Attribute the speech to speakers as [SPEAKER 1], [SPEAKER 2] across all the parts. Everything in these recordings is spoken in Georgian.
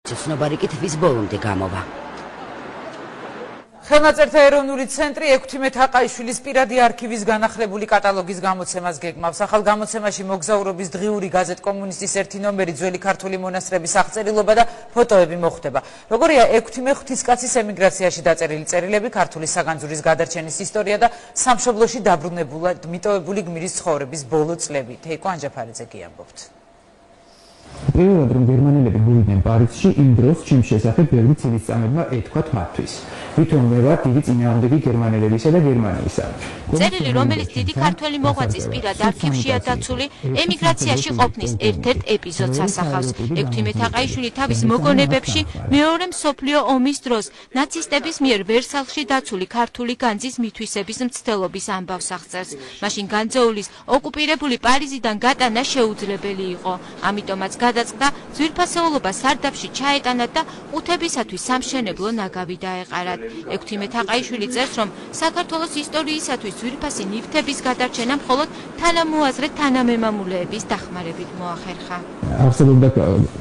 [SPEAKER 1] ცნობარი კითხვის ბოლომდე გამოვა.
[SPEAKER 2] ხელნაწერთა ეროვნული ცენტრი ექვთიმე თაყაიშვილის პირადი არქივის განახლებული კატალოგის გამოცემას გეგმავს. ახალ გამოცემაში მოგზაურობის დღიური გაზეთ კომუნისტის ერთი ნომერი, ძველი ქართული მონასტრების აღწერილობა და ფოტოები მოხვდება. როგორია ექვთიმე ღვთისკაცის ემიგრაციაში დაწერილი წერილები, ქართული საგანძურის გადარჩენის ისტორია და სამშობლოში დაბრუნებულად მიტოვებული გმირის ცხოვრების ბოლო წლები. თეიკო ანჯაფარიძე გიამბობთ.
[SPEAKER 3] პირველად რომ გერმანელები მოვიდნენ პარიზში, იმ დროს ჩემს შესახებ ბევრი ცილისწამებმა ეთქვათ მათთვის. ვითომ მე ვარ დიდი წინააღმდეგი გერმანელებისა და გერმანიისა.
[SPEAKER 4] წერილი, რომელიც დიდი ქართველი მოღვაწის პირად არქივშია დაცული, ემიგრაციაში ყოფნის ერთ-ერთ ეპიზოდს ასახავს. ექვთიმე თაყაიშვილი თავის მოგონებებში მეორე მსოფლიო ომის დროს ნაცისტების მიერ ვერსალში დაცული ქართული განძის მითვისების მცდელობის ამბავს აღწერს. მაშინ განძეულის ოკუპირებული პარიზიდან გატანა შეუძლებელი იყო. ამიტომაც გადაწყდა ძვირფასეულობა სარდაფში ჩაეტანათ და ყუთებისათვის სამშენებლო ნაგავი დაეყარათ. ექვთიმე თაყაიშვილი წერს, რომ საქართველოს ისტორიისათვის ძვირფასი ნივთების გადარჩენა მხოლოდ თანამოაზრე თანამემამულეების დახმარებით მოახერხა.
[SPEAKER 3] არსებობდა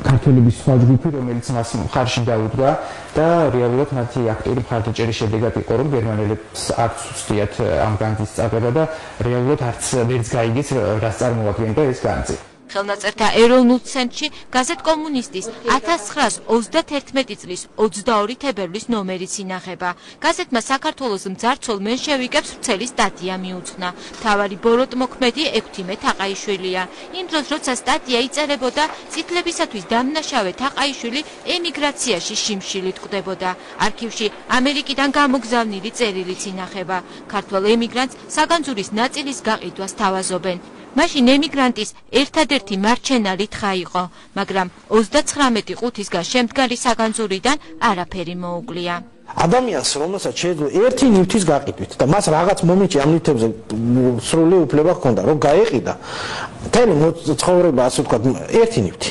[SPEAKER 3] ქართველების სხვა ჯგუფი, რომელიც მას მხარში დაუდგა და რეალურად მათი აქტიური მხარდაჭერის შედეგად იყო, რომ გერმანელებს არც უსწიათ ამ განძის წაგება და რეალურად არც ვერც გაიგეს, რას წარმოადგენდა ეს განძი.
[SPEAKER 4] ხელნაწერთა ეროვნულ ცენტრში გაზეთ კომუნისტის 1931 წლის 22 თებერვლის ნომერიც ინახება. გაზეთმა საქართველოს მძარცველ მენშევიკებს ვრცელი სტატია მიუძღვნა. მთავარი ბოროტმოქმედი ექვთიმე თაყაიშვილია. იმ დროს, როცა სტატია იწერებოდა, წითლებისათვის დამნაშავე თაყაიშვილი ემიგრაციაში შიმშილით კვდებოდა. არქივში ამერიკიდან გამოგზავნილი წერილიც ინახება. ქართველ ემიგრანტს საგანძურის ნაწილის გაყიდვას თავაზობენ. მაშინ ემიგრანტის ერთადერთი მარჩენალი თხა იყო, მაგრამ 39 ყუთისგან შემდგარი საგანძურიდან არაფერი მოუკლია.
[SPEAKER 5] ადამიანს რომელსაც შეეძლო ერთი ნივთის გაყიდვით და მას რაღაც მომენტში ამ ნივთებზე სრული უფლება ჰქონდა, რომ გაეყიდა მთელი ცხოვრება, ასე ვთქვათ, ერთი ნივთი.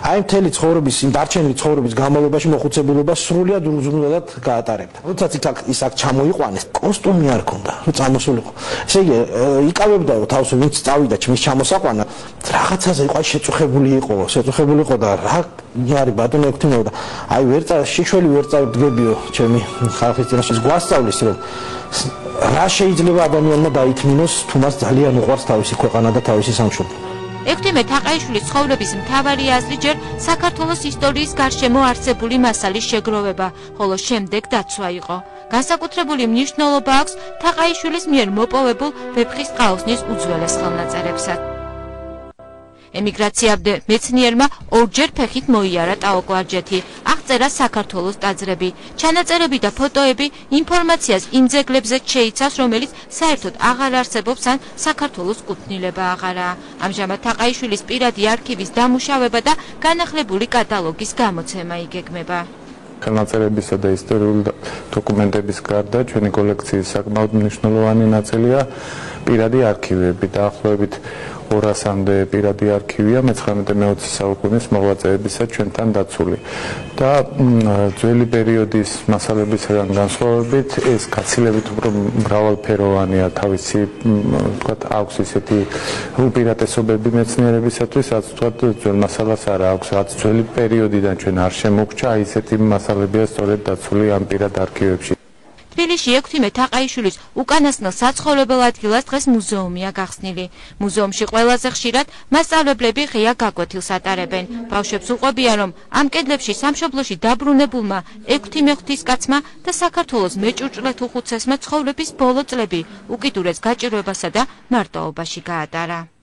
[SPEAKER 5] აი მთელი ცხოვრების, იმ დარჩენილი ცხოვრების განმავლობაში მოხუცებულობა სრულად უზრუნველად გაატარებდა. როდესაც ის აქ ჩამოიყვანეს, კოსტუმი არ ჰქონდა, რომ წამოსულიყო. ესე იგი, იკავებდაო თავს, ვინც წავიდა ჩმის ჩამოსაყვანა, რაღაცაზე იყო შეწუხებული იყო და რა არის ბატონო ექვთიმეო და აი შიშველი ვერ წავდგებიო ჩემი ხალხის წინაშე გვასწავლის, რომ რა შეიძლება ადამიანმა დაითმინოს, თუ მას ძალიან უყვარს თავისი ქვეყანა და თავისი სამშობლო.
[SPEAKER 4] ექვთიმე თაყაიშვილის ცხოვრების მთავარი აზრი ჯერ საქართველოს ისტორიის გარშემო არსებული მასალის შეგროვება, ხოლო შემდეგ დაცვა იყო. განსაკუთრებული მნიშვნელობა აქვს თაყაიშვილის მიერ მოპოვებულ ვეფხის ყაოსნის უძველეს ხელნაწერებსაც. ემიგრაციამდე მეცნიერმა ორჯერ ფეხით მოიარა ტაოკლარჯეთი, აღწერა საქართველოს ტაძრები, ჩანაწერები და ფოტოები ინფორმაციას იმ ძეგლებზე შეიცავს, რომელიც საერთოდ აღარ არსებობს ან საქართველოს კუთვნილება აღარაა. ამჟამად თაყაიშვილის პირადი არქივის დამუშავება და განახლებული კატალოგის გამოცემა იგეგმება.
[SPEAKER 6] ხელნაწერებისა და ისტორიული დოკუმენტების გარდა ჩვენი კოლექციის საკმაოდ მნიშვნელოვანი ნაწილია პირადი არქივები. დაახლოებით 200-მდე პირადი არქივია მე-19-20 საუკუნის მოღვაწეებისა ჩვენთან დაცული. და ძველი პერიოდის მასალებისგან განსხვავებით ეს გაცილებით უფრო მრავალფეროვანია, თავისი ვთქვათ აქვს ისეთი უპირატესობები მეცნიერებისათვის, რაც ვთქვათ ძველ მასალას არ აქვს, რაც ძველი პერიოდიდან ჩვენ არ შემოგჩა, ისეთი მასალებია სწორედ დაცული ამ პირად არქივებში.
[SPEAKER 4] თბილისში ექვთიმე თაყაიშვილის უკანასკნელ საცხოვრებელ ადგილას დღეს მუზეუმია გახსნილი. მუზეუმში ყველაზე ხშირად მასწავლებლები ღია გაკვეთილს ატარებენ. ბავშვებს უყვებიან, რომ ამ კედლებში სამშობლოში დაბრუნებულმა ექვთიმე ღვთისკაცმა და საქართველოს მეჭურჭლეთ უხუცესმა ცხოვრების ბოლო წლები უკიდურეს გაჭირვებასა და მარტოობაში გაატარა.